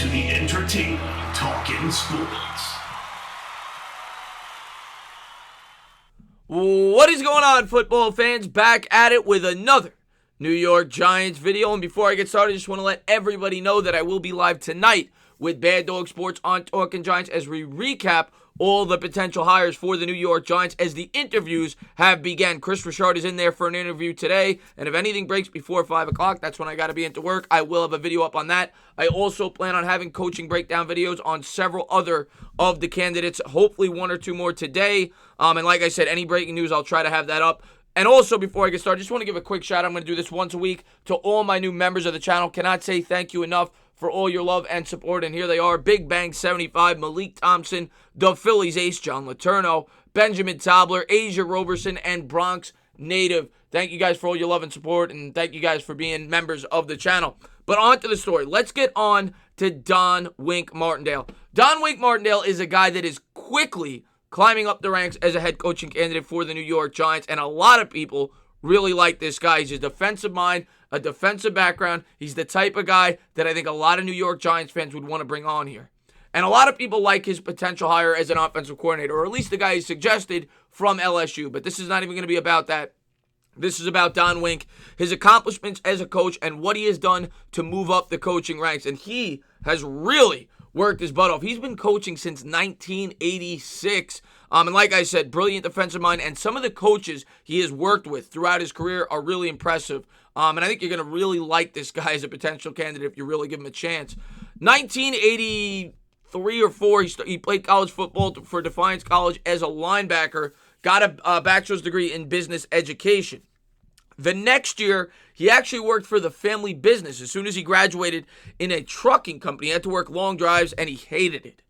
to the entertaining Talkin' Sports. What is going on, football fans? Back at it with another New York Giants video. And before I get started, I just want to let everybody know that I will be live tonight with Bad Dog Sports on Talkin' Giants as we recap all the potential hires for the New York Giants as the interviews have begun. Chris Richard is in there for an interview today, and if anything breaks before 5 o'clock, that's when I got to be into work. I will have a video up on that. I also plan on having coaching breakdown videos on several other of the candidates, hopefully one or two more today. And like I said, any breaking news, I'll try to have that up. And also, before I get started, just want to give a quick shout out. I'm going to do this once a week to all my new members of the channel. Cannot say thank you enough for all your love and support. And here they are: Big Bang 75, Malik Thompson, the Phillies ace, John Letourneau, Benjamin Tobler, Asia Roberson, and Bronx Native. Thank you guys for all your love and support, and thank you guys for being members of the channel. But on to the story. Let's get on to Don Wink Martindale. Don Wink Martindale is a guy that is quickly climbing up the ranks as a head coaching candidate for the New York Giants, and a lot of people really like this guy. He's a defensive mind, a defensive background. He's the type of guy that I think a lot of New York Giants fans would want to bring on here. And a lot of people like his potential hire as an offensive coordinator, or at least the guy he suggested from LSU. But this is not even going to be about that. This is about Don Wink, his accomplishments as a coach, and what he has done to move up the coaching ranks. And he has really worked his butt off. He's been coaching since 1986. And like I said, brilliant defensive mind. And some of the coaches he has worked with throughout his career are really impressive. And I think you're going to really like this guy as a potential candidate if you really give him a chance. 1983 or 4, he played college football for Defiance College as a linebacker. Got a bachelor's degree in business education. The next year, he actually worked for the family business. As soon as he graduated in a trucking company, he had to work long drives, and he hated it.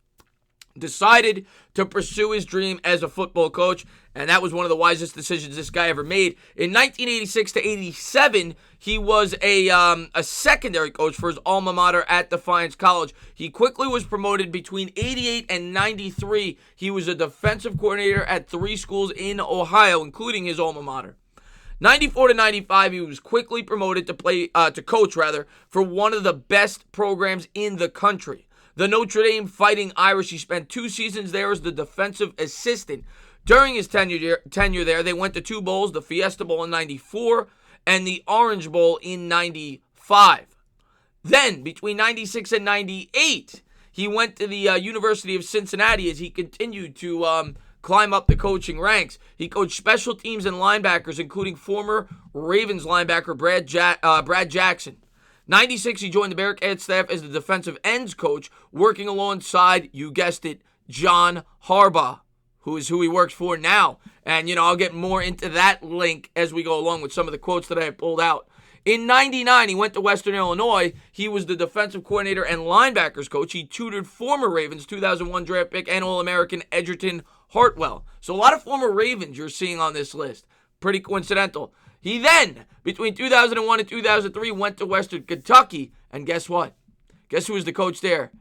Decided to pursue his dream as a football coach, and that was one of the wisest decisions this guy ever made. In 1986 to 87, he was a secondary coach for his alma mater at Defiance College. He quickly was promoted between 88 and 93. He was a defensive coordinator at 3 schools in Ohio, including his alma mater. 94 to 95, he was quickly promoted to coach for one of the best programs in the country, the Notre Dame Fighting Irish. He spent 2 seasons there as the defensive assistant. During his tenure there, they went to 2 bowls, the Fiesta Bowl in 94 and the Orange Bowl in 95. Then, between 96 and 98, he went to the University of Cincinnati as he continued to climb up the coaching ranks. He coached special teams and linebackers, including former Ravens linebacker Brad Jackson. 96, he joined the Bearcats staff as the defensive ends coach, working alongside, you guessed it, John Harbaugh, who he works for now. And, I'll get more into that link as we go along with some of the quotes that I have pulled out. In 99, he went to Western Illinois. He was the defensive coordinator and linebackers coach. He tutored former Ravens 2001 draft pick and All-American Edgerton Hartwell. So a lot of former Ravens you're seeing on this list. Pretty coincidental. He then, between 2001 and 2003, went to Western Kentucky. And guess what? Guess who was the coach there?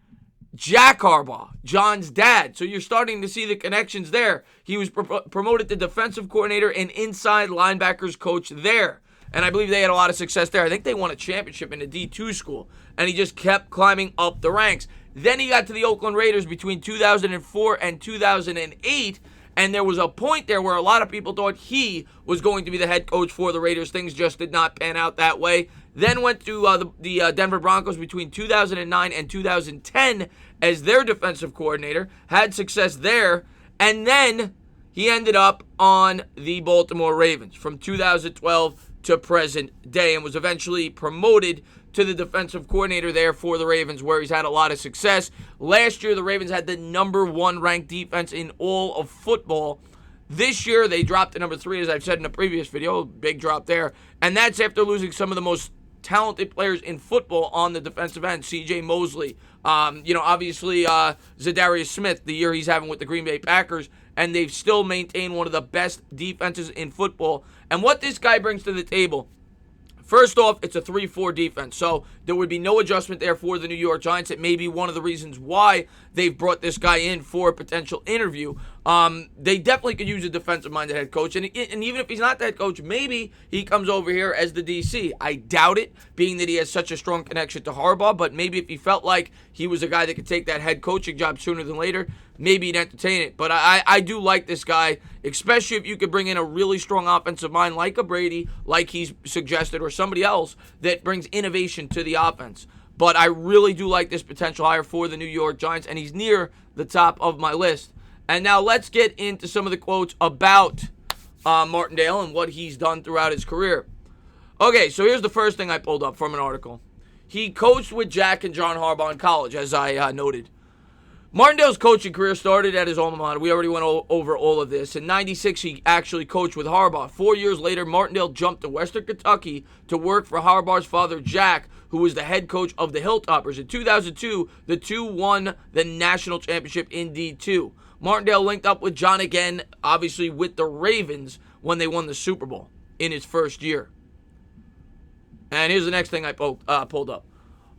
Jack Harbaugh, John's dad. So you're starting to see the connections there. He was promoted to defensive coordinator and inside linebackers coach there. And I believe they had a lot of success there. I think they won a championship in a D2 school. And he just kept climbing up the ranks. Then he got to the Oakland Raiders between 2004 and 2008. And there was a point there where a lot of people thought he was going to be the head coach for the Raiders. Things just did not pan out that way. Then went to the Denver Broncos between 2009 and 2010 as their defensive coordinator. Had success there. And then he ended up on the Baltimore Ravens from 2012 to present day and was eventually promoted to the defensive coordinator there for the Ravens, where he's had a lot of success. Last year, the Ravens had the number 1 ranked defense in all of football. This year, they dropped to number 3, as I've said in a previous video. Big drop there. And that's after losing some of the most talented players in football on the defensive end. C.J. Mosley, obviously Zadarius Smith, the year he's having with the Green Bay Packers. And they've still maintained one of the best defenses in football. And what this guy brings to the table, first off, it's a 3-4 defense. So there would be no adjustment there for the New York Giants. It may be one of the reasons why they've brought this guy in for a potential interview. They definitely could use a defensive-minded head coach, and even if he's not the head coach, maybe he comes over here as the DC. I doubt it, being that he has such a strong connection to Harbaugh, but maybe if he felt like he was a guy that could take that head coaching job sooner than later, maybe he'd entertain it. But I do like this guy, especially if you could bring in a really strong offensive mind like a Brady, like he's suggested, or somebody else that brings innovation to the offense. But I really do like this potential hire for the New York Giants, and he's near the top of my list. And now let's get into some of the quotes about Martindale and what he's done throughout his career. Okay, so here's the first thing I pulled up from an article. He coached with Jack and John Harbaugh in college, as I noted. Martindale's coaching career started at his alma mater. We already went over all of this. In '96, he actually coached with Harbaugh. 4 years later, Martindale jumped to Western Kentucky to work for Harbaugh's father, Jack, who was the head coach of the Hilltoppers. In 2002, the two won the national championship in D2. Martindale linked up with John again, obviously with the Ravens, when they won the Super Bowl in his first year. And here's the next thing I pulled up.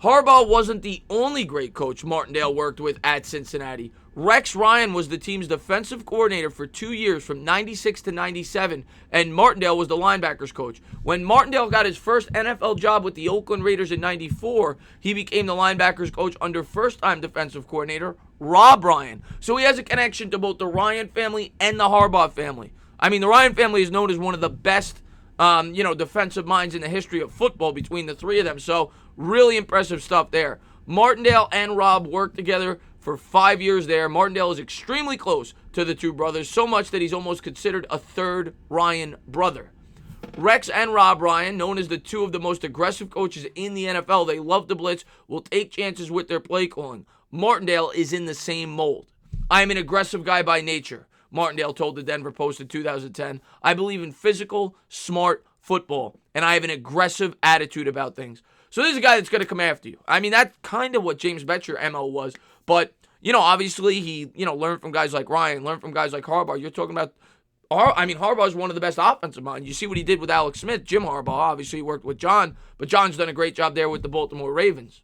Harbaugh wasn't the only great coach Martindale worked with at Cincinnati. Rex Ryan was the team's defensive coordinator for 2 years, from '96 to '97, and Martindale was the linebackers coach. When Martindale got his first NFL job with the Oakland Raiders in '94, he became the linebackers coach under first-time defensive coordinator Rob Ryan. So he has a connection to both the Ryan family and the Harbaugh family. I mean, the Ryan family is known as one of the best defensive minds in the history of football between the three of them. So really impressive stuff there. Martindale and Rob worked together for 5 years there. Martindale is extremely close to the two brothers, so much that he's almost considered a third Ryan brother. Rex and Rob Ryan, known as the two of the most aggressive coaches in the NFL, they love to blitz, will take chances with their play calling. Martindale is in the same mold. I am an aggressive guy by nature, Martindale told the Denver Post in 2010. I believe in physical, smart football, and I have an aggressive attitude about things. So this is a guy that's going to come after you. I mean, that's kind of what James Bettcher MO was. But, obviously he, learned from guys like Ryan, learned from guys like Harbaugh. You're talking about, Harbaugh is one of the best offensive minds. You see what he did with Alex Smith. Jim Harbaugh, obviously, he worked with John, but John's done a great job there with the Baltimore Ravens.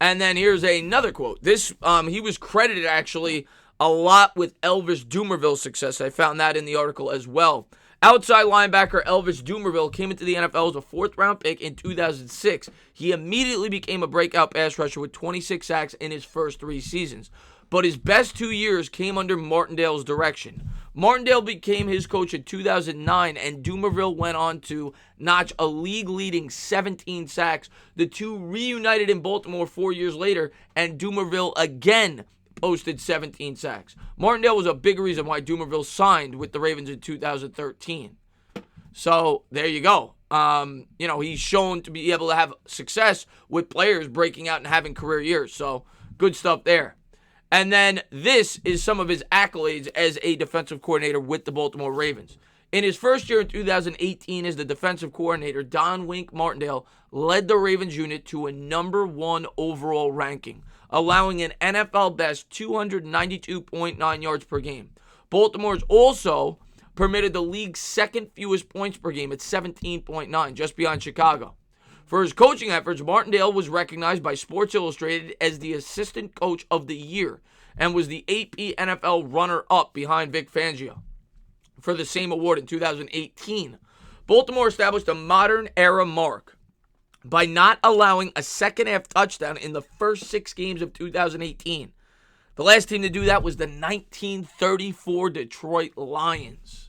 And then here's another quote. This, he was credited, actually, a lot with Elvis Dumerville's success. I found that in the article as well. Outside linebacker Elvis Dumerville came into the NFL as a fourth-round pick in 2006. He immediately became a breakout pass rusher with 26 sacks in his first 3 seasons. But his best 2 years came under Martindale's direction. Martindale became his coach in 2009, and Dumerville went on to notch a league-leading 17 sacks. The two reunited in Baltimore 4 years later, and Dumerville again posted 17 sacks. Martindale was a big reason why Dumerville signed with the Ravens in 2013. So there you go. He's shown to be able to have success with players breaking out and having career years. So good stuff there. And then this is some of his accolades as a defensive coordinator with the Baltimore Ravens. In his first year in 2018 as the defensive coordinator, Don Wink Martindale led the Ravens unit to a number 1 overall ranking, allowing an NFL best 292.9 yards per game. Baltimore's also permitted the league's second fewest points per game at 17.9, just behind Chicago. For his coaching efforts, Martindale was recognized by Sports Illustrated as the Assistant Coach of the Year and was the AP NFL runner-up behind Vic Fangio for the same award in 2018. Baltimore established a modern-era mark by not allowing a second-half touchdown in the first 6 games of 2018. The last team to do that was the 1934 Detroit Lions.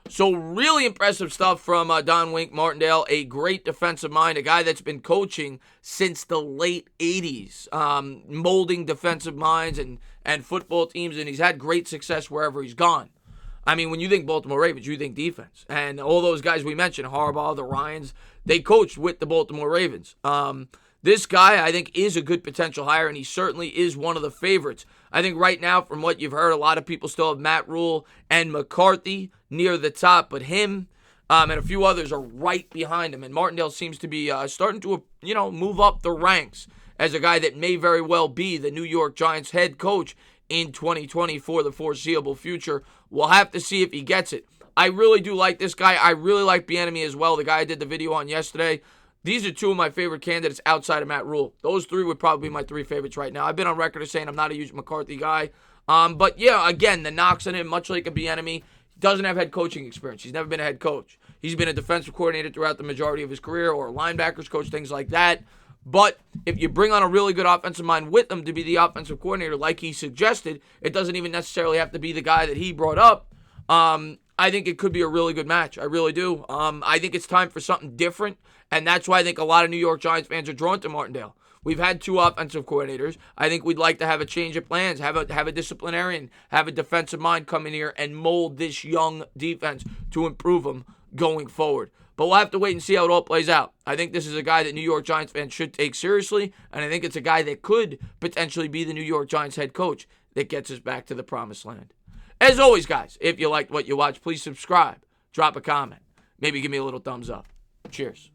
So really impressive stuff from Don Wink Martindale, a great defensive mind, a guy that's been coaching since the late 80s, molding defensive minds and football teams, and he's had great success wherever he's gone. I mean, when you think Baltimore Ravens, you think defense. And all those guys we mentioned, Harbaugh, the Ryans, they coached with the Baltimore Ravens. This guy, I think, is a good potential hire, and he certainly is one of the favorites. I think right now, from what you've heard, a lot of people still have Matt Rule and McCarthy near the top, but him and a few others are right behind him. And Martindale seems to be starting to, move up the ranks as a guy that may very well be the New York Giants head coach in 2020 for the foreseeable future. We'll have to see if he gets it. I really do like this guy. I really like Bieniemy as well, the guy I did the video on yesterday. these are two of my favorite candidates outside of Matt Rule. Those three would probably be my three favorites right now. I've been on record as saying I'm not a huge McCarthy guy. But yeah, again, the knocks on him, much like a Bieniemy, he doesn't have head coaching experience. He's never been a head coach. He's been a defensive coordinator throughout the majority of his career, or a linebackers coach, things like that. But if you bring on a really good offensive mind with him to be the offensive coordinator, like he suggested, it doesn't even necessarily have to be the guy that he brought up. I think it could be a really good match. I really do. I think it's time for something different, and that's why I think a lot of New York Giants fans are drawn to Martindale. We've had two offensive coordinators. I think we'd like to have a change of plans, have a disciplinarian, have a defensive mind come in here and mold this young defense to improve them going forward. But we'll have to wait and see how it all plays out. I think this is a guy that New York Giants fans should take seriously, and I think it's a guy that could potentially be the New York Giants head coach that gets us back to the promised land. As always, guys, if you liked what you watched, please subscribe, drop a comment, maybe give me a little thumbs up. Cheers.